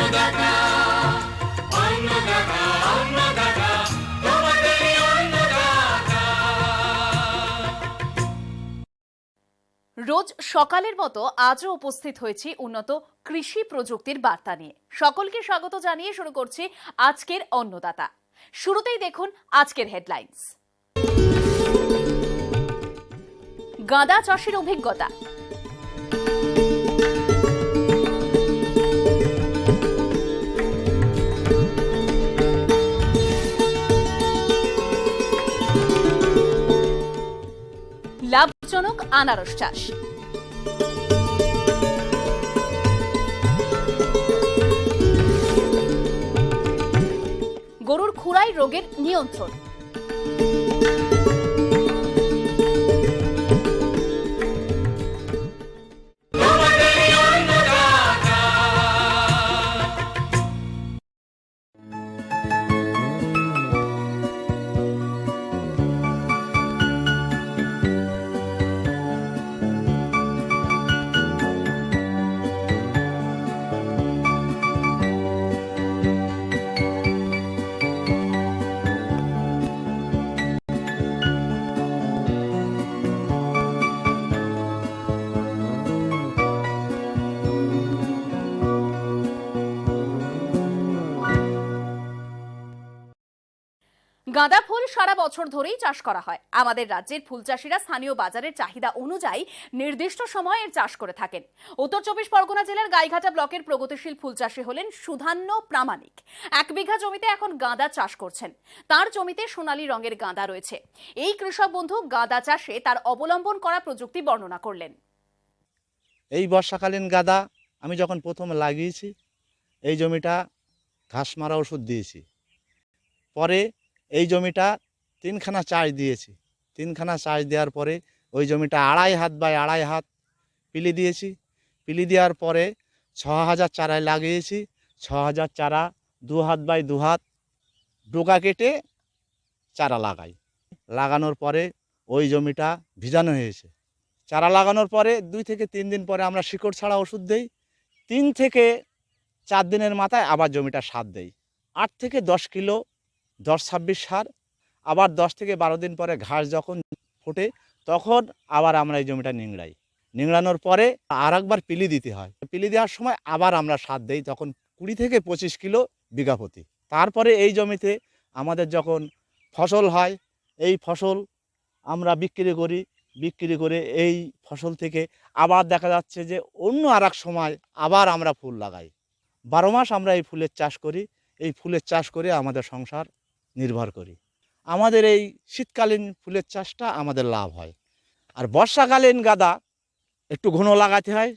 অন্নদাতা, অন্নদাতা, অন্নদাতা, তোমাদেরই অন্নদাতা। রোজ সকালের মতো আজও উপস্থিত হয়েছি উন্নত কৃষি প্রযুক্তির বার্তা নিয়ে। সকলকে স্বাগত জানিয়ে শুরু করছি আজকের অন্নদাতা। শুরুতেই দেখুন আজকের হেডলাইন্স। গাঁদা চাষের অভিজ্ঞতা, লাভজনক আনারস চাষ, গরুর খুরাই রোগের নিয়ন্ত্রণ, তোমাদেরই অন্নদাতা। গাঁদা ফুল সারা বছর ধরেই চাষ করা হয়। আমাদের রাজ্যের ফুল চাষিরা স্থানীয় বাজারের চাহিদা অনুযায়ী নির্দিষ্ট সময়ে এর চাষ করে থাকেন। উত্তর চব্বিশ পরগনা জেলার গাইঘাটা ব্লকের প্রগতিশীল ফুল চাষী হলেন সুধান্য প্রামাণিক। 1 বিঘা জমিতে এখন গাঁদা চাষ করছেন। তার জমিতে সোনালী রঙের গাঁদা রয়েছে। এই কৃষক বন্ধু গাঁদা চাষে তার অবলম্বন করা প্রযুক্তি বর্ণনা করলেন। এই বর্ষাকালীন গাঁদা আমি যখন প্রথম লাগিয়েছি, এই জমিটা ঘাস মারা ওষুধ দিয়েছি। পরে এই জমিটা 3খানা চাষ দিয়েছি। 3খানা চাষ দেওয়ার পরে ওই জমিটা 2.5 হাত বাই 2.5 হাত পিলি দিয়েছি। পিলি দেওয়ার পরে 6000 চারায় লাগিয়েছি। 6000 চারা 2 হাত বাই 2 হাত ডোকা কেটে চারা লাগাই। লাগানোর পরে ওই জমিটা ভিজানো হয়েছে। চারা লাগানোর পরে 2 থেকে 3 দিন পরে আমরা শিকড় ছাড়া ওষুধ দেই। 3 থেকে 4 দিনের মাথায় আবার জমিটা সার দেই। 8 থেকে 10 কিলো 10-26 সার। আবার 10 থেকে 12 দিন পরে ঘাস যখন ফোটে তখন আবার আমরা এই জমিটা নিংড়াই। নিংড়ানোর পরে আর একবার পিলি দিতে হয়। পিলি দেওয়ার সময় আবার আমরা সার দেই, তখন 20 থেকে 25 কিলো বিঘা প্রতি। তারপরে এই জমিতে আমাদের যখন ফসল হয়, এই ফসল আমরা বিক্রি করি। বিক্রি করে এই ফসল থেকে আবার দেখা যাচ্ছে যে অন্য আর এক সময় আবার আমরা ফুল লাগাই। 12 মাস আমরা এই ফুলের চাষ করি। এই ফুলের চাষ করে আমাদের সংসার নির্ভর করি। আমাদের এই শীতকালীন ফুলের চাষটা আমাদের লাভ হয়। আর বর্ষাকালীন গাঁদা একটু ঘন লাগাতে হয়।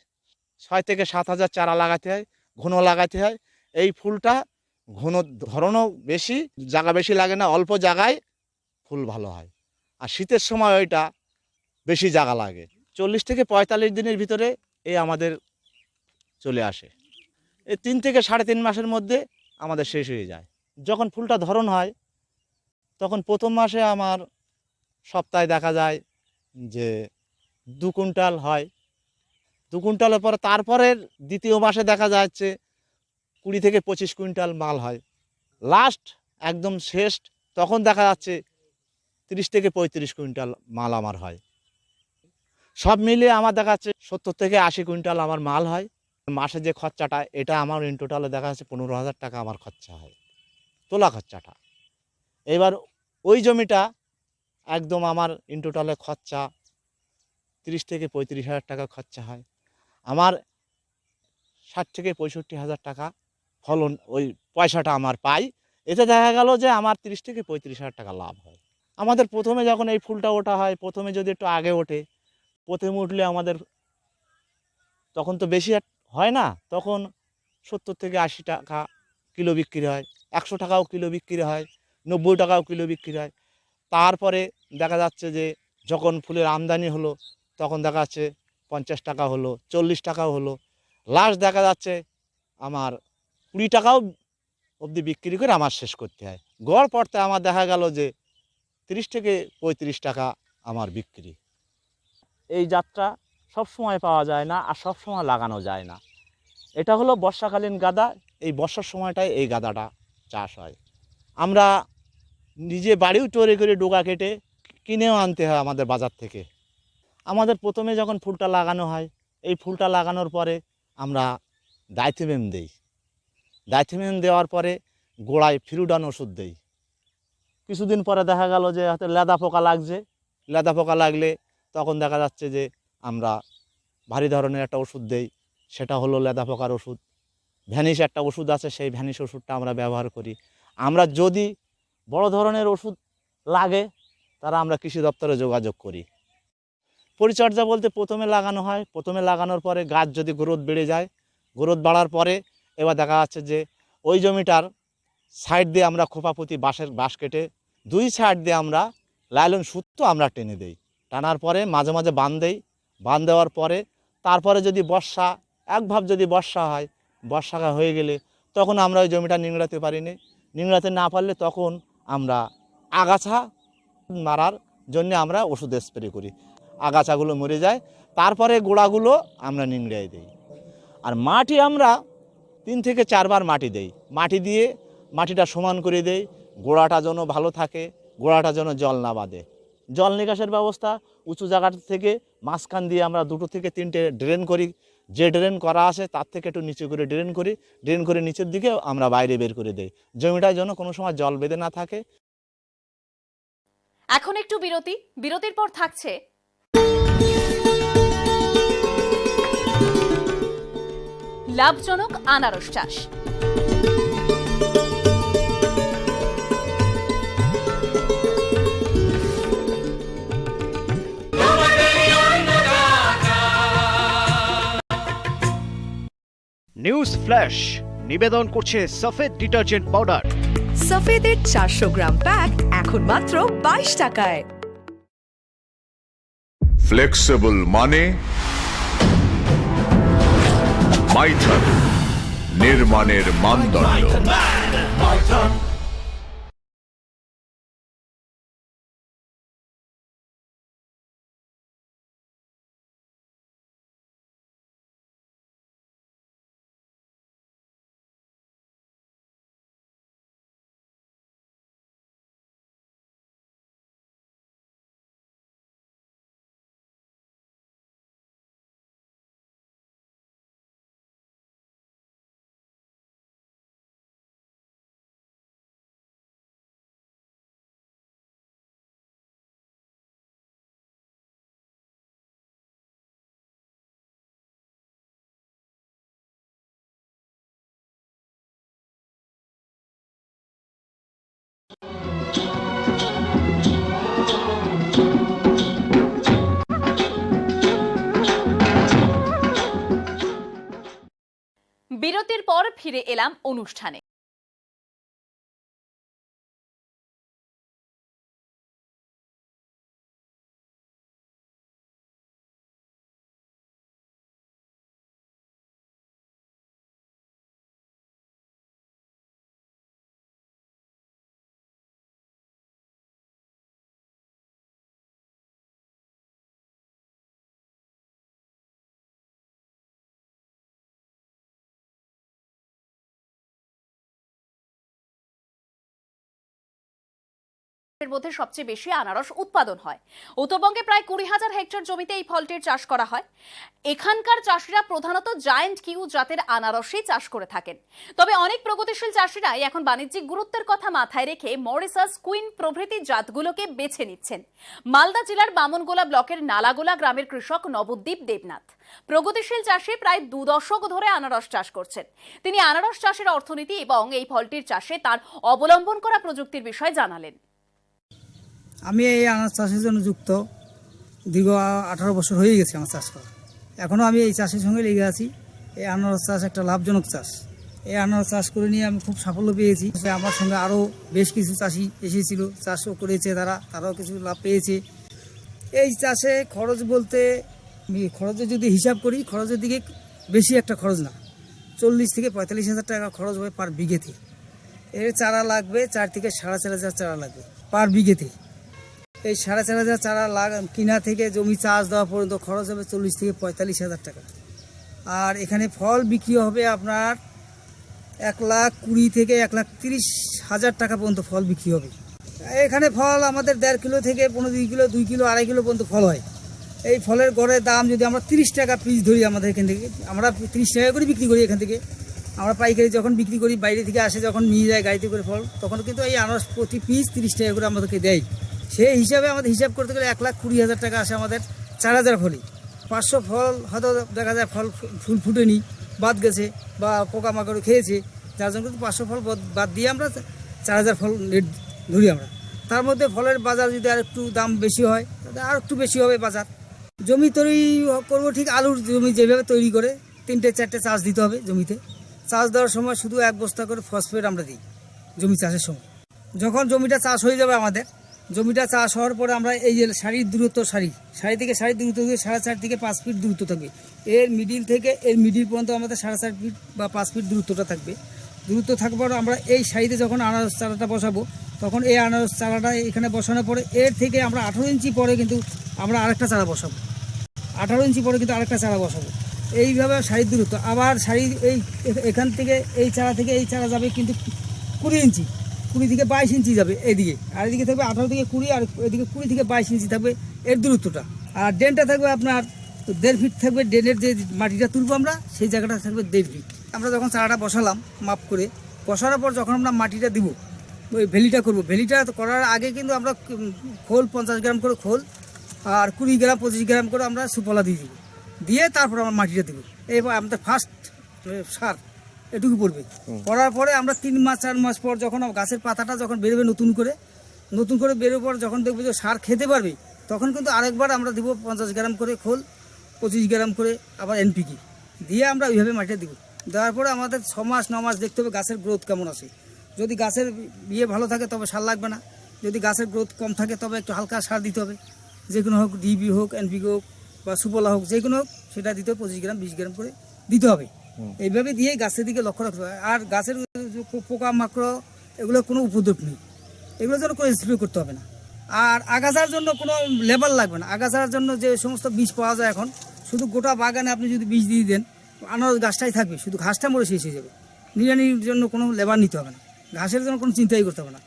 6 থেকে 7 হাজার চারা লাগাতে হয়, ঘন লাগাতে হয়। এই ফুলটা ঘন ধরনও বেশি, জায়গা বেশি লাগে না, অল্প জায়গায় ফুল ভালো হয়। আর শীতের সময় ওইটা বেশি জায়গা লাগে। 40 থেকে 45 দিনের ভিতরে এই আমাদের চলে আসে। এই 3 থেকে 3.5 মাসের মধ্যে আমাদের শেষ হয়ে যায়। যখন ফুলটা ধরন হয় তখন প্রথম মাসে আমার সপ্তাহে দেখা যায় যে 2 কুইন্টাল হয়। 2 কুইন্টালের পরে তারপরের দ্বিতীয় মাসে দেখা যাচ্ছে 20 থেকে 25 কুইন্টাল মাল হয়। লাস্ট একদম শেষ তখন দেখা যাচ্ছে 30 থেকে 35 কুইন্টাল মাল আমার হয়। সব মিলিয়ে আমার দেখা যাচ্ছে 70 থেকে 80 কুইন্টাল আমার মাল হয়। মাসে যে খরচাটা, এটা আমার ইন টোটালে দেখা যাচ্ছে 15,000 টাকা আমার খরচা হয়, তোলা খরচাটা। এবার ওই জমিটা একদম আমার ইন টোটালে খরচা 30 থেকে 35,000 টাকা খরচা হয়। আমার 60 থেকে 65,000 টাকা ফলন, ওই পয়সাটা আমার পাই। এতে দেখা গেল যে আমার 30 থেকে 35,000 টাকা লাভ হয়। আমাদের প্রথমে যখন এই ফুলটা ওঠা হয়, প্রথমে যদি একটু আগে ওঠে, প্রথমে উঠলে আমাদের তখন তো বেশি হয় না, তখন 70 থেকে 80 টাকা কিলো বিক্রি হয়, 100 টাকাও কিলো বিক্রি হয়, 90 টাকাও কিলো বিক্রি হয়। তারপরে দেখা যাচ্ছে যে যখন ফুলের আমদানি হলো তখন দেখা যাচ্ছে 50 টাকা হলো, 40 টাকাও হলো। লাস্ট দেখা যাচ্ছে আমার 20 টাকাও অবধি বিক্রি করে আমার শেষ করতে হয়। গড় পড়তে আমার দেখা গেল যে 30 থেকে 35 টাকা আমার বিক্রি। এই জাতটা সবসময় পাওয়া যায় না আর সবসময় লাগানো যায় না। এটা হলো বর্ষাকালীন গাদা। এই বর্ষার সময়টায় এই গাদাটা চাষ হয়। আমরা নিজে বাড়িও তৈরি করে ডোকা কেটে কিনেও আনতে হয় আমাদের বাজার থেকে। আমাদের প্রথমে যখন ফুলটা লাগানো হয়, এই ফুলটা লাগানোর পরে আমরা ডাইথেমিন দিই। ডাইথেমিন দেওয়ার পরে গোড়ায় ফিরুডান ওষুধ দেই। কিছুদিন পরে দেখা গেল যে হয়তো লেদা পোকা লাগছে। লেদা পোকা লাগলে তখন দেখা যাচ্ছে যে আমরা ভারী ধরনের একটা ওষুধ দেই, সেটা হলো লেদা পোকার ওষুধ। ভ্যানিশ একটা ওষুধ আছে, সেই ভ্যানিশ ওষুধটা আমরা ব্যবহার করি। আমরা যদি বড় ধরনের ওষুধ লাগে তারা আমরা কৃষি দপ্তরে যোগাযোগ করি। পরিচর্যা বলতে প্রথমে লাগানো হয়, প্রথমে লাগানোর পরে গাছ যদি গ্রোথ বেড়ে যায়, গ্রোথ বাড়ার পরে এবার দেখা যাচ্ছে যে ওই জমিটার সাইড দিয়ে আমরা খোপাপতি বাঁশ কেটে 2 সাইড দিয়ে আমরা লাইলন সুতো আমরা টেনে দেই। টানার পরে মাঝে মাঝে বাঁধ দেই। বাঁধ দেওয়ার পরে তারপরে যদি বর্ষা একভাব যদি বর্ষা হয়, বর্ষা হয়ে গেলে তখন আমরা ওই জমিটা নিংড়াতে পারিনি। নিংড়াতে না পারলে তখন আমরা আগাছা মারার জন্য আমরা ওষুধ স্প্রে করি। আগাছাগুলো মরে যায়, তারপরে গোড়াগুলো আমরা নিংড়াই দিই। আর মাটি আমরা 3 থেকে 4 বার মাটি দেই। মাটি দিয়ে মাটিটা সমান করে দেই, গোড়াটা যেন ভালো থাকে, গোড়াটা যেন জল না বাঁধে। জল নিকাশের ব্যবস্থা উঁচু জায়গা থেকে মাঝখান দিয়ে আমরা 2 থেকে 3টে ড্রেন করি। যে ড্রেন করা আছে তার থেকে একটু নিচু করে ড্রেন করি। ড্রেন করে নিচের দিকে আমরা বাইরে বের করে দেই, জমিটায় যেন কোনো সময় জল বেঁধে না থাকে। এখন একটু বিরতি, বিরতির পর থাকছে লাভজনক আনারস চাষ। নিউজ ফ্ল্যাশ নিবেদন করছে সফেদ ডিটারজেন্ট পাউডার। সফেদের 400 গ্রাম প্যাক এখন মাত্র 22 টাকায়। ফ্লেক্সিবল মানে মাইথন, নির্মাণের মানদণ্ড। বিরতির পর ফিরে এলাম অনুষ্ঠানে। এর মধ্যে সবচেয়ে বেশি আনারস উৎপাদন হয়। উত্তরবঙ্গে প্রায় 20,000 হেক্টর জমিতে এই ফলটির চাষ করা হয়। এখানকার চাষিরা প্রধানত জায়ান্ট কিউ জাতের আনারসই চাষ করে থাকেন। তবে অনেক প্রগতিশীল চাষিরাই এখন বাণিজ্যিক গুরুত্বের কথা মাথায় রেখে মরিসাস, কুইন প্রভৃতি জাতগুলোকে বেছে নিচ্ছেন। মালদা জেলার বামনগোলা ব্লকের নালাগোলা গ্রামের কৃষক নবদ্বীপ দেবনাথ প্রগতিশীল চাষে প্রায় 2 দশক ধরে আনারস চাষ করছেন। তিনি আনারস চাষের অর্থনীতি এবং এই ফলটির চাষে তার অবলম্বন করা প্রযুক্তির বিষয়ে জানালেন। আমি এই আনারস চাষের জন্য যুক্ত দীর্ঘ 18 বছর হয়ে গেছে আমার চাষ করা। এখনও আমি এই চাষের সঙ্গে লেগে আছি। এই আনারস চাষ একটা লাভজনক চাষ। এই আনারস চাষ করে নিয়ে আমি খুব সাফল্য পেয়েছি। আমার সঙ্গে আরও বেশ কিছু চাষি এসেছিল, চাষও করেছে, তারাও কিছু লাভ পেয়েছে। এই চাষে খরচ বলতে খরচের যদি হিসাব করি, খরচের দিকে বেশি একটা খরচ না, 40 থেকে 45,000 টাকা খরচ হয় পার বিঘেতে। এর চারা লাগবে 4 থেকে 4,500 চারা লাগবে পার বিঘেতে। এই 4,500 চারা কিনা থেকে জমি চাষ দেওয়া পর্যন্ত খরচ হবে 40 থেকে 45,000 টাকা। আর এখানে ফল বিক্রি হবে আপনার 1,20,000 থেকে 1,30,000 টাকা পর্যন্ত ফল বিক্রি হবে। এখানে ফল আমাদের 1.5 কিলো থেকে 15 কিলো, 2 কিলো, 2.5 কিলো পর্যন্ত ফল হয়। এই ফলের গড়ের দাম যদি আমরা 30 টাকা পিস ধরি, আমাদের এখান থেকে আমরা 30 টাকা করে বিক্রি করি। এখান থেকে আমরা পাইকারি যখন বিক্রি করি, বাইরে থেকে আসে যখন নিয়ে যায় গাড়িতে করে ফল, তখন কিন্তু এই আনারস প্রতি পিস 30 টাকা করে আমাদেরকে দেয়। সেই হিসাবে আমাদের হিসাব করতে গেলে 1,20,000 টাকা আসে আমাদের 4,000 ফলে। 500 ফল হয়তো দেখা যায় ফুল ফুটেনি, বাদ গেছে বা পোকামাকড় খেয়েছে, যার জন্য কিন্তু 500 ফল বাদ দিয়ে আমরা 4,000 ফল রেট ধরি আমরা। তার মধ্যে ফলের বাজার যদি আর একটু দাম বেশি হয়, আর একটু বেশি হবে বাজার। জমি তৈরি করবো ঠিক আলুর জমি যেভাবে তৈরি করে 3-4টে চাষ দিতে হবে জমিতে। চাষ দেওয়ার সময় শুধু 1 বস্তা করে ফসফেট আমরা দিই জমি চাষের সময়। যখন জমিটা চাষ হয়ে যাবে আমাদের, জমিটা চাষ হওয়ার পরে আমরা এই যে সারির দূরত্ব, সারি থেকে সারির দূরত্ব থেকে 4.5 থেকে 5 ফিট দূরত্ব থাকবে। এর মিডিল থেকে এর মিডিল পর্যন্ত আমাদের 4.5 ফিট বা 5 ফিট দূরত্বটা থাকবে। দূরত্ব থাকবার আমরা এই সারিতে যখন আনারস চারাটা বসাবো, তখন এই আনারস চারাটা এখানে বসানোর পরে এর থেকে আমরা 18 ইঞ্চি পরে কিন্তু আমরা আরেকটা চারা বসাবো। 18 ইঞ্চি পরে কিন্তু আরেকটা চারা বসাবো। এইভাবে সারির দূরত্ব। আবার সারি এখান থেকে এই চারা থেকে এই চারা যাবে কিন্তু 20 ইঞ্চি, 20 থেকে 22 ইঞ্চি যাবে এদিকে, আর এদিকে থাকবে 18 থেকে 20, আর এদিকে 20 থেকে 22 ইঞ্চি থাকবে এর দূরত্বটা। আর ড্রেনটা থাকবে আপনার 1.5 ফিট থাকবে। ড্রেনের যে মাটিটা তুলবো আমরা, সেই জায়গাটা থাকবে 1.5 ফিট। আমরা যখন চারাটা বসালাম মাপ করে, বসানোর পর যখন আমরা মাটিটা দিব, ওই ভেলিটা করবো, ভেলিটা করার আগে কিন্তু আমরা খোল 50 গ্রাম করে খোল আর 20 গ্রাম 25 গ্রাম করে আমরা সুফলা দিয়ে দিব, দিয়ে তারপর আমরা মাটিটা দেবো। এবার আমাদের ফার্স্ট সার এটুকু পড়বে। করার পরে আমরা 3 মাস 4 মাস পর যখন গাছের পাতাটা যখন বেরোবে নতুন করে বেরোর পর যখন দেখবো যে সার খেতে পারবে, তখন কিন্তু আরেকবার আমরা দিব 50 গ্রাম করে খোল, 25 গ্রাম করে আবার NPK দিয়ে আমরা ওইভাবে মাটিটা দিব। দেওয়ার পরে আমাদের 6 মাস 9 মাস দেখতে হবে গাছের গ্রোথ কেমন আছে। যদি গাছের ভালো থাকে তবে সার লাগবে না, যদি গাছের গ্রোথ কম থাকে তবে একটু হালকা সার দিতে হবে, যে কোনো হোক, DB হোক, NPK হোক বা সুফলা হোক, যে কোনো হোক, সেটা দিতে হবে 25 গ্রাম 20 গ্রাম করে দিতে হবে। এইভাবে দিয়ে গাছের দিকে লক্ষ্য রাখতে হবে। আর গাছের পোকা মাকড় এগুলো কোনো উপদ্রব নেই, এগুলোর জন্য কোনো স্প্রে করতে হবে না। আর আগাছার জন্য কোনো লেবার লাগবে না। আগাছার জন্য যে সমস্ত বীজ পাওয়া যায় এখন, শুধু গোটা বাগানে আপনি যদি বীজ দিয়ে দেন, আনারস গাছটাই থাকবে, শুধু ঘাসটা মরে শেষ হয়ে যাবে। নিড়ানির জন্য কোনো লেবার নিতে হবে না, ঘাসের জন্য কোনো চিন্তাই করতে হবে না।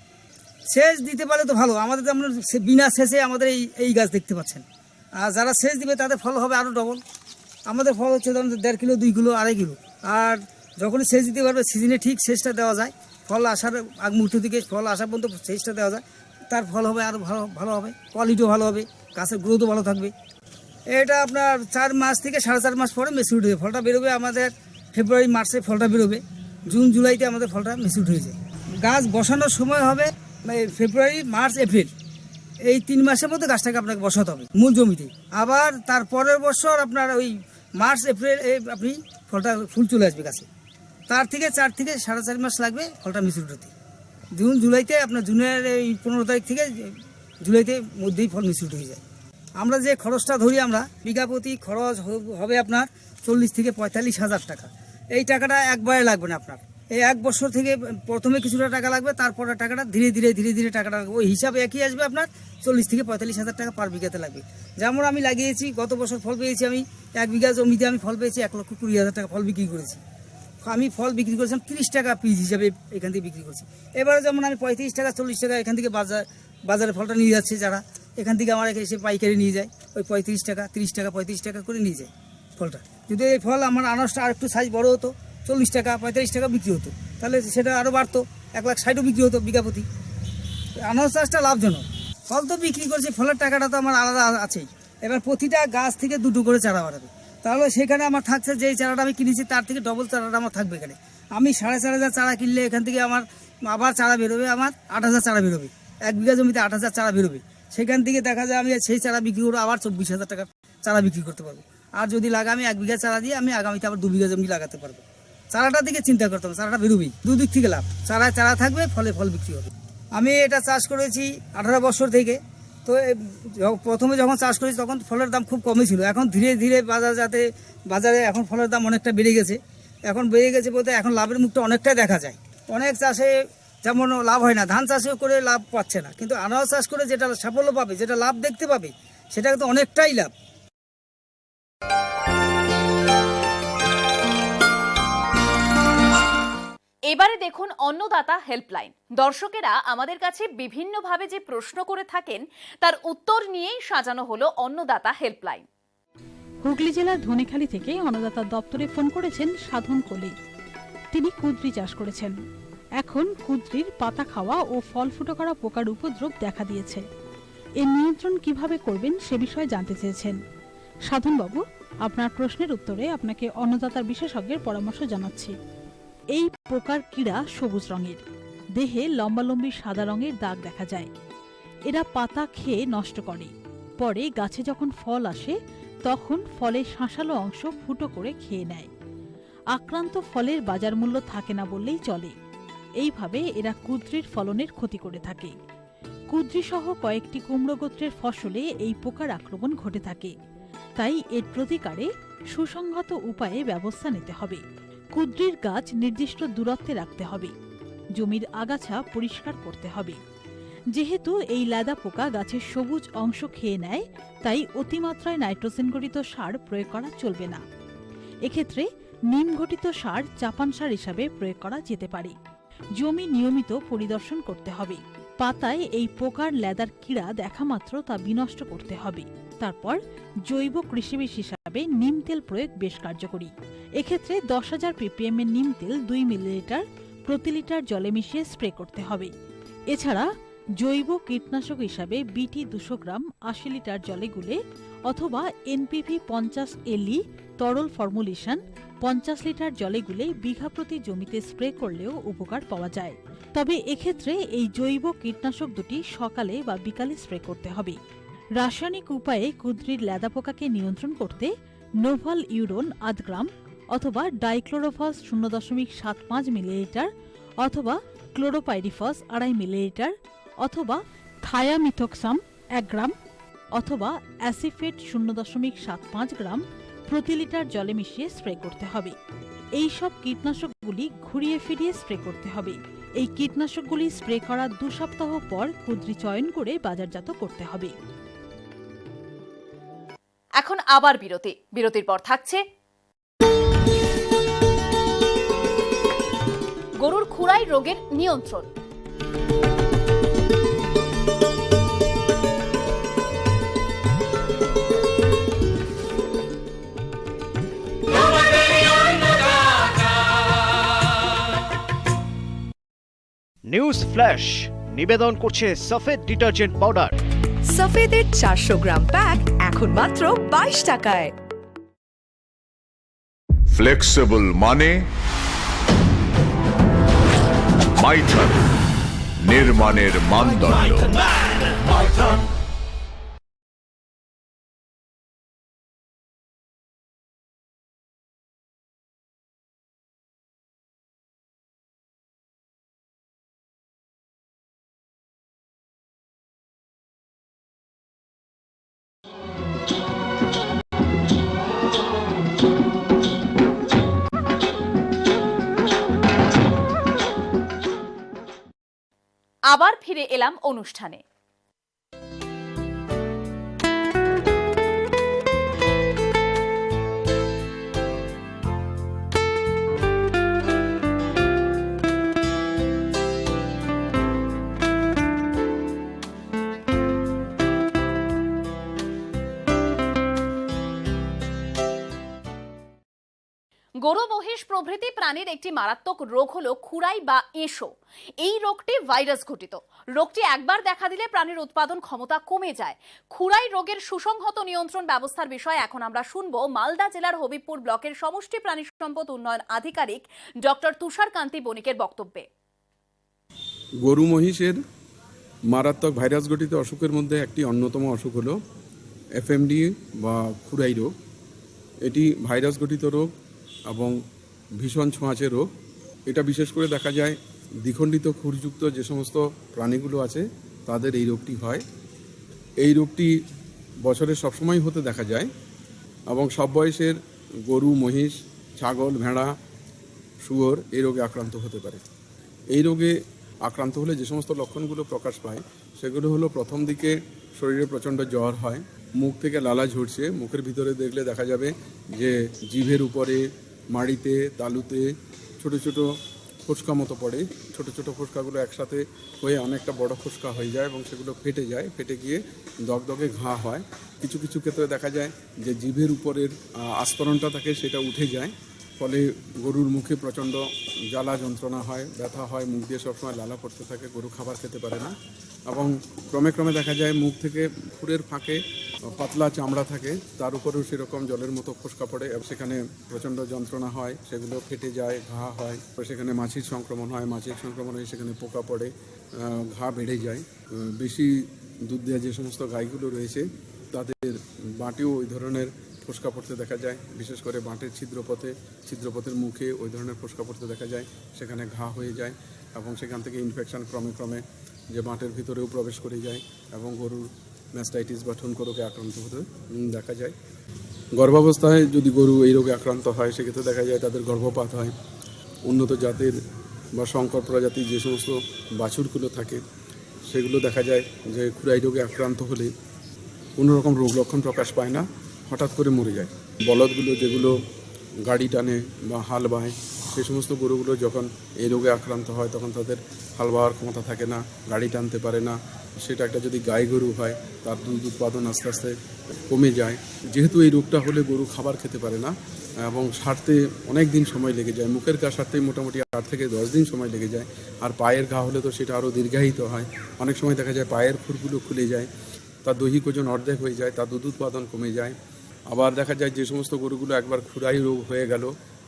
সেচ দিতে পারলে তো ভালো। আমাদের যেমন বিনা সেচে আমাদের এই গাছ দেখতে পাচ্ছেন। আর যারা সেচ দিবে তাদের ফল হবে আরও ডবল। আমাদের ফল হচ্ছে ধরুন 1.5 কিলো, 2 কিলো, 2.5 কিলো। আর যখনই সেচ দিতে পারবে, সিজনে ঠিক সেচটা দেওয়া যায়, ফল আসার আগ মুহূর্ত থেকে ফল আসা পর্যন্ত সেচটা দেওয়া যায়, তার ফল হবে আরও ভালো হবে, কোয়ালিটিও ভালো হবে, গাছের গ্রোথও ভালো থাকবে। এটা আপনার 4 মাস থেকে 4.5 মাস পরে ম্যাচিউরিটি হবে। ফলটা বেরোবে আমাদের ফেব্রুয়ারি মার্চে, ফলটা বেরোবে জুন জুলাইতে আমাদের ফলটা ম্যাচিউরিটি হয়ে যায়। গাছ বসানোর সময় হবে ফেব্রুয়ারি মার্চ এপ্রিল, এই 3 মাসের মধ্যে গাছটাকে আপনাকে বসাতে হবে মূল জমিতে। আবার তার পরের বছর আপনার ওই মার্চ এপ্রিল আপনি ফলটা ফুল চলে আসবে গাছে। তার থেকে 4 থেকে 4.5 মাস লাগবে ফলটা ম্যাচিউরিটি হতে। জুন জুলাইতে আপনার জুনের এই 15 তারিখ থেকে জুলাইতে মধ্যেই ফল ম্যাচিউরিটি হয়ে যায়। আমরা যে খরচটা ধরি, আমরা বিঘা প্রতি খরচ হবে আপনার 40 থেকে 45,000 টাকা। এই টাকাটা একবারে লাগবে না আপনার। এই 1 বছর থেকে প্রথমে কিছুটা টাকা লাগবে, তারপরে টাকাটা ধীরে ধীরে টাকাটা লাগবে। ওই হিসাবে একই আসবে আপনার 40 থেকে 45,000 টাকা পার বিঘাতে লাগবে। যেমন আমি লাগিয়েছি, গত বছর ফল পেয়েছি আমি 1 বিঘা জমিতে আমি ফল পেয়েছি 1,20,000 টাকা ফল বিক্রি করেছি। আমি ফল বিক্রি করেছিলাম 30 টাকা পিস হিসাবে এখান থেকে বিক্রি করছি। এবারে যেমন আমি 35 টাকা 40 টাকা এখান থেকে বাজারে ফলটা নিয়ে যাচ্ছে যারা, এখান থেকে আমার এসে পাইকারি নিয়ে যায়, ওই 35 টাকা 30 টাকা 35 টাকা করে নিয়ে যায় ফলটা। যদি এই ফল আমার আনারসটা আর একটু সাইজ বড় হতো, 40 টাকা 45 টাকা বিক্রি হতো, তাহলে সেটা আরও বাড়তো, 1,60,000 বিক্রি হতো বিঘা প্রতি। আনারস চাষটা লাভজনক। ফল তো বিক্রি করছি, ফলের টাকাটা তো আমার আলাদা আছেই। এবার প্রতিটা গাছ থেকে 2টো করে চারা বাড়াবে, তাহলে সেখানে আমার থাকছে যেই চারাটা আমি কিনেছি তার থেকে ডবল চারাটা আমার থাকবে এখানে। আমি 4,500 চারা কিনলে এখান থেকে আমার আবার চারা বেরোবে, আমার 8,000 চারা বেরোবে। 1 বিঘা জমিতে 8,000 চারা বেরোবে। সেখান থেকে দেখা যায় আমি সেই চারা বিক্রি করে আবার 24,000 টাকার চারা বিক্রি করতে পারবো। আর যদি লাগে আমি 1 বিঘা চারা দিয়ে আমি আগামীতে আবার 2 বিঘা জমি লাগাতে পারবো। চারাটার দিকে চিন্তা করতে হবে, চারাটা বেরোবেই, দুদিক থেকে লাভ। চারা থাকবে, ফল বিক্রি হবে। আমি এটা চাষ করেছি 18 বছর থেকে। তো প্রথমে যখন চাষ করেছি তখন ফলের দাম খুব কমই ছিল। এখন ধীরে ধীরে বাজারে এখন ফলের দাম অনেকটা বেড়ে গেছে। এখন বেড়ে গেছে বলতে এখন লাভের মুখটা অনেকটাই দেখা যায়। অনেক চাষে যেমন লাভ হয় না, ধান চাষেও করে লাভ পাচ্ছে না, কিন্তু আনারস চাষ করে যেটা সাফল্য পাবে, যেটা লাভ দেখতে পাবে, সেটা কিন্তু অনেকটাই লাভ। এবারে দেখুন অন্নদাতা হেল্পলাইন। দর্শকেরা আমাদের কাছে বিভিন্নভাবে যে প্রশ্ন করে থাকেন তার উত্তর নিয়েই সাজানো হলো অন্নদাতা হেল্পলাইন। হুগলি জেলার ধনেখালি থেকে অন্নদাতা দপ্তরে ফোন করেছেন সাধন কোলে। তিনি কুঁদরি চাষ করেছেন। এখন কুঁদরির পাতা খাওয়া ও ফল ফুটো করা পোকার উপদ্রব দেখা দিয়েছে। এর নিয়ন্ত্রণ কিভাবে করবেন সে বিষয়ে জানতে চেয়েছেন। সাধনবাবু, আপনার প্রশ্নের উত্তরে আপনাকে অন্নদাতার বিশেষজ্ঞের পরামর্শ জানাচ্ছি। এই পোকার কীড়া সবুজ রঙের, দেহে লম্বালম্বি সাদা রঙের দাগ দেখা যায়। এরা পাতা খেয়ে নষ্ট করে, পরে গাছে যখন ফল আসে তখন ফলের শাঁসালো অংশ ফুটো করে খেয়ে নেয়। আক্রান্ত ফলের বাজার মূল্য থাকে না বললেই চলে। এইভাবে এরা কুঁদরির ফলনের ক্ষতি করে থাকে। কুঁদরি সহ কয়েকটি কুমড়ো গোত্রের ফসলে এই পোকার আক্রমণ ঘটে থাকে। তাই এর প্রতিকারে সুসংহত উপায়ে ব্যবস্থা নিতে হবে। কুঁদরির গাছ নির্দিষ্ট দূরত্বে রাখতে হবে। জমির আগাছা পরিষ্কার করতে হবে। যেহেতু এই ল্যাদা পোকা গাছের সবুজ অংশ খেয়ে নেয়, তাই অতিমাত্রায় নাইট্রোজেনঘটিত সার প্রয়োগ করা চলবে না। এক্ষেত্রে নিমঘটিত সার চাপান সার হিসাবে প্রয়োগ করা যেতে পারে। জমি নিয়মিত পরিদর্শন করতে হবে। পাতায় এই পোকার ল্যাদার কীড়া দেখা মাত্র তা বিনষ্ট করতে হবে। তারপর জৈব কৃষিবিষ হিসাবে নিম তেল প্রয়োগ বেশ কার্যকরী। এক্ষেত্রে 10,000 ppm এর নিম তেল 2 মিলিলিটার প্রতি লিটার জলে মিশিয়ে স্প্রে করতে হবে। এছাড়া জৈব কীটনাশক হিসাবে বিটি 200 গ্রাম 80 লিটার জলে গুলে অথবা NPV 50 LE তরল ফর্মুলেশন 50 লিটার জলে গুলে বিঘা প্রতি জমিতে স্প্রে করলেও উপকার পাওয়া যায়। তবে এক্ষেত্রে এই জৈব কীটনাশক দুটি সকালে বা বিকালে স্প্রে করতে হবে। রাসায়নিক উপায়ে কুঁদরির ল্যাদা পোকাকে নিয়ন্ত্রণ করতে নোভাল ইউরোন 8 গ্রাম অথবা ডাইক্লোরোফস 0.75 মিলিলিটার অথবা ক্লোরোপাইরিফস 2.5 মিলিলিটার অথবা থায়ামিথক্সাম 1 গ্রাম অথবা অ্যাসিফেট 0.75 গ্রাম প্রতি লিটার জলে মিশিয়ে স্প্রে করতে হবে। এই সব কীটনাশকগুলি ঘুরিয়ে ফিরিয়ে স্প্রে করতে হবে। এই কীটনাশকগুলি স্প্রে করার 2 সপ্তাহ পর কুঁদরি চয়ন করে বাজারজাত করতে হবে। এখন আবার বিরতির পর থাকছে গরুর খুরাই রোগের নিয়ন্ত্রণ। নিউজ ফ্ল্যাশ নিবেদন করছে সফেদ ডিটারজেন্ট পাউডার। সফেদের 400 গ্রাম প্যাক এখন মাত্র 22 টাকায়। ফ্লেক্সিবল মানে মাইথন, নির্মাণের মানদণ্ড। আবার ফিরে এলাম অনুষ্ঠানে। গরু মহিষ প্রভৃতি প্রাণীর একটি মারাত্মক রোগ হলো খুরাই বা এঁশো। এই রোগটি ভাইরাস ঘটিত। রোগটি একবার দেখা দিলে প্রাণীর উৎপাদন ক্ষমতা কমে যায়। খুরাই রোগের সুসংহত নিয়ন্ত্রণ ব্যবস্থার বিষয়ে এখন আমরা শুনবো মালদা জেলার হবিবপুর ব্লকের সমষ্টি প্রাণী সম্পদ উন্নয়ন আধিকারিক ডক্টর তুষার কান্তি বণিকের বক্তব্যে। গরু মহিষের মারাত্মক ভাইরাস ঘটিত অসুখের মধ্যে একটি অন্যতম অসুখ হলো FMD বা খুরাই রোগ। এটি ভাইরাস ঘটিত রোগ এবং ভীষণ ছোঁয়াচে রোগ। এটা বিশেষ করে দেখা যায় দ্বিখণ্ডিত খুরযুক্ত যে সমস্ত প্রাণীগুলো আছে তাদের এই রোগটি হয়। এই রোগটি বছরে সবসময় হতে দেখা যায় এবং সব বয়সের গরু, মহিষ, ছাগল, ভেড়া, শুয়োর এই রোগে আক্রান্ত হতে পারে। এই রোগে আক্রান্ত হলে যে সমস্ত লক্ষণগুলো প্রকাশ পায় সেগুলো হলো, প্রথম দিকে শরীরে প্রচণ্ড জ্বর হয়, মুখ থেকে লালা ঝরছে, মুখের ভিতরে দেখলে দেখা যাবে যে জিভের উপরে, মাড়িতে, তালুতে ছোট ছোট ফোসকা মতো পড়ে, ছোট ছোট ফোসকাগুলো একসাথে হয়ে অনেকটা বড় ফোসকা হয়ে যায় এবং সেগুলো ফেটে যায়, ফেটে গিয়ে দগদগে ঘা হয়। কিছু কিছু ক্ষেত্রে দেখা যায় যে জিভের উপরের আস্তরণটা থাকে সেটা উঠে যায়, ফলে গরুর মুখে প্রচণ্ড জ্বালা যন্ত্রণা হয়, ব্যথা হয়, মুখ দিয়ে সবসময় লালা পড়তে থাকে, গরু খাবার খেতে পারে না। এবং ক্রমে ক্রমে দেখা যায় মুখ থেকে খুরের ফাঁকে পাতলা চামড়া থাকে, তার উপরেও সেরকম জলের মতো ফোসকা পড়ে, সেখানে প্রচণ্ড যন্ত্রণা হয়, সেগুলো ফেটে যায়, ঘা হয়, সেখানে মাছির সংক্রমণ হয়, মাছির সংক্রমণ হয়ে সেখানে পোকা পড়ে, ঘা বেড়ে যায়। বেশি দুধ দেওয়া যে সমস্ত গাইগুলো রয়েছে তাদের বাঁটেও ওই ধরনের ফোসকা পড়তে দেখা যায়, বিশেষ করে বাঁটের ছিদ্রপথের মুখে ওই ধরনের ফোসকা পড়তে দেখা যায়, সেখানে ঘা হয়ে যায় এবং সেখান থেকে ইনফেকশন ক্রমে ক্রমে যে বাঁটের ভিতরেও প্রবেশ করে যায় এবং গরুর ম্যাস্টাইটিস বা ঠুনকো রোগে আক্রান্ত হতে দেখা যায়। গর্ভাবস্থায় যদি গরু এই রোগে আক্রান্ত হয় সেক্ষেত্রে দেখা যায় তাদের গর্ভপাত হয়। উন্নত জাতের বা শঙ্কর প্রজাতির যে সমস্ত বাছুরগুলো থাকে সেগুলো দেখা যায় যে খুরাই রোগে আক্রান্ত হলে কোনো রকম রোগ লক্ষণ প্রকাশ পায় না, হঠাৎ করে মরে যায়। বলদগুলো যেগুলো গাড়ি টানে বা হাল বায়, সেই সমস্ত গরুগুলো যখন এই রোগে আক্রান্ত হয় তখন তাদের হাল বাওয়ার ক্ষমতা থাকে না, গাড়ি টানতে পারে না। সেটা একটা যদি গাই গরু হয় তার দুধ উৎপাদন আস্তে আস্তে কমে যায়। যেহেতু এই রোগটা হলে গরু খাবার খেতে পারে না এবং সারতে অনেক দিন সময় লেগে যায়, মুখের ঘা সারতেই মোটামুটি 8 থেকে 10 দিন সময় লেগে যায়, আর পায়ের ঘা হলে তো সেটা আরও দীর্ঘায়িত হয়। অনেক সময় দেখা যায় পায়ের খুরগুলো খুলে যায়, তার দৈহিক ওজন অর্ধেক হয়ে যায়, তার দুধ উৎপাদন কমে যায়। আবার দেখা যায় যে সমস্ত গরুগুলো একবার খুরাই রোগ হয়ে গেল,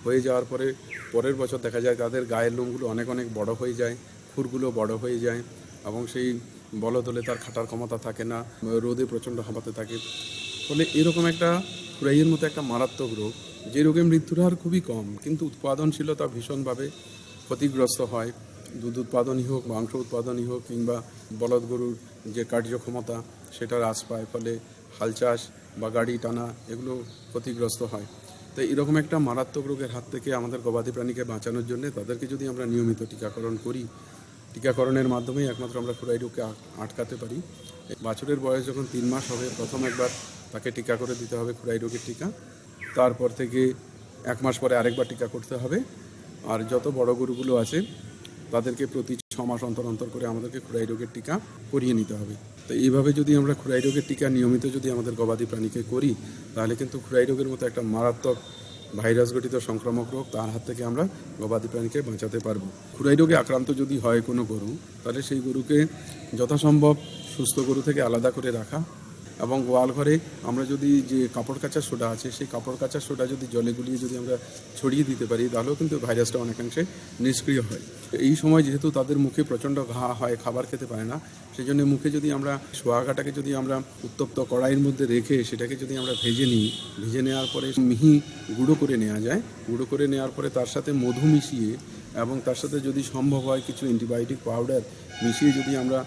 হয়ে যাওয়ার পরে পরের বছর দেখা যায় তাদের গায়ের লোমগুলো অনেক অনেক বড় হয়ে যায়, খুরগুলো বড় হয়ে যায় এবং সেই বলদ হলে তার খাটার ক্ষমতা থাকে না, রোদে প্রচণ্ড হাঁপাতে থাকে। ফলে এরকম একটা খুরাইয়ের মতো একটা মারাত্মক রোগ, যে রোগে মৃত্যুর হার খুবই কম কিন্তু উৎপাদনশীলতা ভীষণভাবে ক্ষতিগ্রস্ত হয়। দুধ উৎপাদনই হোক, মাংস উৎপাদনই হোক, কিংবা বলদ গরুর যে কার্যক্ষমতা সেটা হ্রাস পায়, ফলে হাল চাষ বা গাড়ি টানা এগুলো ক্ষতিগ্রস্ত হয়। তো এরকম একটা মারাত্মক রোগের হাত থেকে আমাদের গবাদি প্রাণীকে বাঁচানোর জন্য তাদেরকে যদি আমরা নিয়মিত টিকাকরণ করি, টিকাকরণের মাধ্যমেই একমাত্র আমরা খুরাই রোগকে আটকাতে পারি। বাছুরের বয়স যখন 3 মাস হবে প্রথম একবার তাকে টিকা করে দিতে হবে খুরাই রোগের টিকা, তারপর থেকে 1 মাস পরে আরেকবার টিকা করতে হবে। আর যত বড় গরুগুলো আছে তাদেরকে প্রতি 6 মাস অন্তর অন্তর করে আমাদেরকে খুরাই রোগের টিকা করিয়ে নিতে হবে। তো এইভাবে যদি আমরা খুরাই রোগের টিকা নিয়মিত যদি আমাদের গবাদি প্রাণীকে করি তাহলে কিন্তু খুরাই রোগের মতো একটা মারাত্মক ভাইরাস ঘটিত সংক্রামক রোগ তার হাত থেকে আমরা গবাদি প্রাণীকে বাঁচাতে পারবো। খুরাই রোগে আক্রান্ত যদি হয় কোনো গরু, তাহলে সেই গরুকে যথাসম্ভব সুস্থ গরু থেকে আলাদা করে রাখা এবং গোয়াল ঘরে আমরা যদি যে কাপড় কাচার সোডা আছে সেই কাপড় কাচার সোডা যদি জলে গুলিয়ে যদি আমরা ছড়িয়ে দিতে পারি তাহলেও কিন্তু ভাইরাসটা অনেকাংশে নিষ্ক্রিয় হয়। এই সময় যেহেতু তাদের মুখে প্রচণ্ড ঘা হয়, খাবার খেতে পারে না, সেই জন্য মুখে যদি আমরা সোয়াগাটাকে যদি আমরা উত্তপ্ত কড়াইয়ের মধ্যে রেখে সেটাকে যদি আমরা ভেজে নিই, ভেজে নেওয়ার পরে মিহি গুঁড়ো করে নেওয়া যায়, গুঁড়ো করে নেওয়ার পরে তার সাথে মধু মিশিয়ে এবং তার সাথে যদি সম্ভব হয় কিছু অ্যান্টিবায়োটিক পাউডার মিশিয়ে যদি আমরা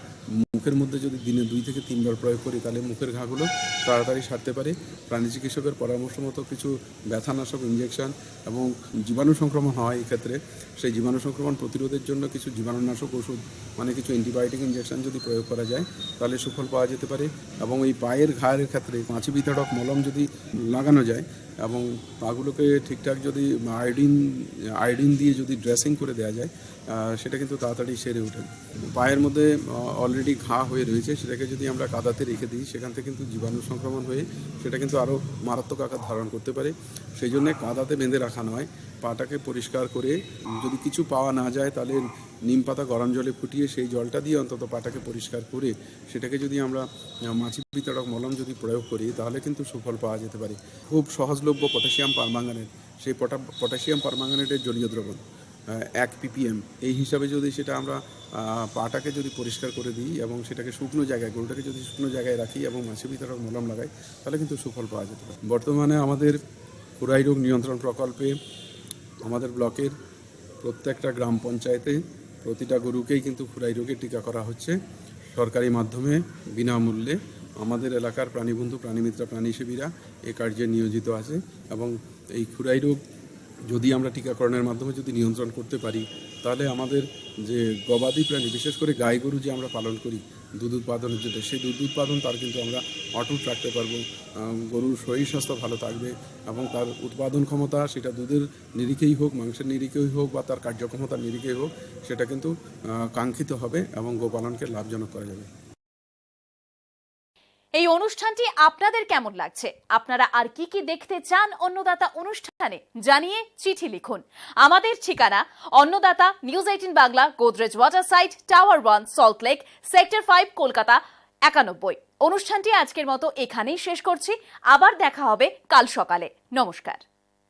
মুখের মধ্যে যদি দিনে 2 থেকে 3 বার প্রয়োগ করি তাহলে মুখের ঘাগুলো তাড়াতাড়ি সারতে পারে। প্রাণী চিকিৎসকের পরামর্শ মতো কিছু ব্যথানাশক ইঞ্জেকশন এবং জীবাণু সংক্রমণ হয় এক্ষেত্রে, সেই জীবাণু সংক্রমণ প্রতিরোধের জন্য কিছু জীবাণুনাশক ওষুধ মানে কিছু অ্যান্টিবায়োটিক ইঞ্জেকশন যদি প্রয়োগ করা যায় তাহলে সুফল পাওয়া যেতে পারে। এবং এই পায়ের ঘায়ের ক্ষেত্রে মাছি বিতাড়ক মলম যদি লাগানো যায় এবং পাগুলোকে ঠিকঠাক যদি আয়োডিন দিয়ে যদি ড্রেসিং করে দেওয়া যায় সেটা কিন্তু তাড়াতাড়ি সেরে ওঠে। পায়ের মধ্যে অলরেডি ঘা হয়ে রয়েছে, সেটাকে যদি আমরা কাদাতে রেখে দিই সেখান থেকে কিন্তু জীবাণু সংক্রমণ হয়ে সেটা কিন্তু আরও মারাত্মক আকার ধারণ করতে পারে। সেই জন্যে কাদাতে বেঁধে রাখা নয়, পাটাকে পরিষ্কার করে যদি কিছু পাওয়া না যায় তাহলে নিম পাতা গরম জলে ফুটিয়ে সেই জলটা দিয়ে অন্তত পাটাকে পরিষ্কার করে সেটাকে যদি আমরা মাছি বিতাড়ক মলম যদি প্রয়োগ করি তাহলে কিন্তু সুফল পাওয়া যেতে পারে। খুব সহজলভ্য পটাশিয়াম পারম্যাঙ্গানেট, সেই পটাশিয়াম পারম্যাঙ্গানেটের জলীয় দ্রবণ 1 ppm এই হিসাবে যদি সেটা আমরা পাটাকে যদি পরিষ্কার করে দিই এবং সেটাকে শুকনো জায়গায়, গরুটাকে যদি শুকনো জায়গায় রাখি এবং মাছি বিতাড়ক মলম লাগাই তাহলে কিন্তু সুফল পাওয়া যেতে পারে। বর্তমানে আমাদের খুরাই রোগ নিয়ন্ত্রণ প্রকল্পে আমাদের ব্লকের প্রত্যেকটা গ্রাম পঞ্চায়েতে প্রতিটা গরুকেই কিন্তু খুরাই রোগের টিকা করা হচ্ছে সরকারি মাধ্যমে বিনামূল্যে। আমাদের এলাকার প্রাণীবন্ধু, প্রাণীমিত্রা, প্রাণীসেবীরা এই কার্যে নিয়োজিত আছে এবং এই খুরাই রোগ যদি আমরা টিকাকরণের মাধ্যমে যদি নিয়ন্ত্রণ করতে পারি তাহলে আমাদের যে গবাদি প্রাণী, বিশেষ করে গাই গরু যে আমরা পালন করি দুধ উৎপাদনের জন্য, সেই দুধ উৎপাদন তার কিন্তু আমরা অটুট রাখতে পারবো। গরুর শরীর স্বাস্থ্য ভালো থাকবে এবং তার উৎপাদন ক্ষমতা, সেটা দুধের নিরিখেই হোক, মাংসের নিরিখেই হোক বা তার কার্যক্ষমতার নিরিখেই হোক, সেটা কিন্তু কাঙ্ক্ষিত হবে এবং গোপালনকে লাভজনক করা যাবে। এই অনুষ্ঠানটি আপনাদের কেমন লাগছে? আপনারা আর কি কি দেখতে চান অন্নদাতা অনুষ্ঠানে? জানিয়ে চিঠি লিখুন। আমাদের ঠিকানা Annadata, news 18 Bangla, Godrej water side, tower 1, Salt Lake, sector 5, Kolkata 91। অনুষ্ঠানটি আজকের মতো এখানেই শেষ করছি। আবার দেখা হবে কাল সকালে। নমস্কার।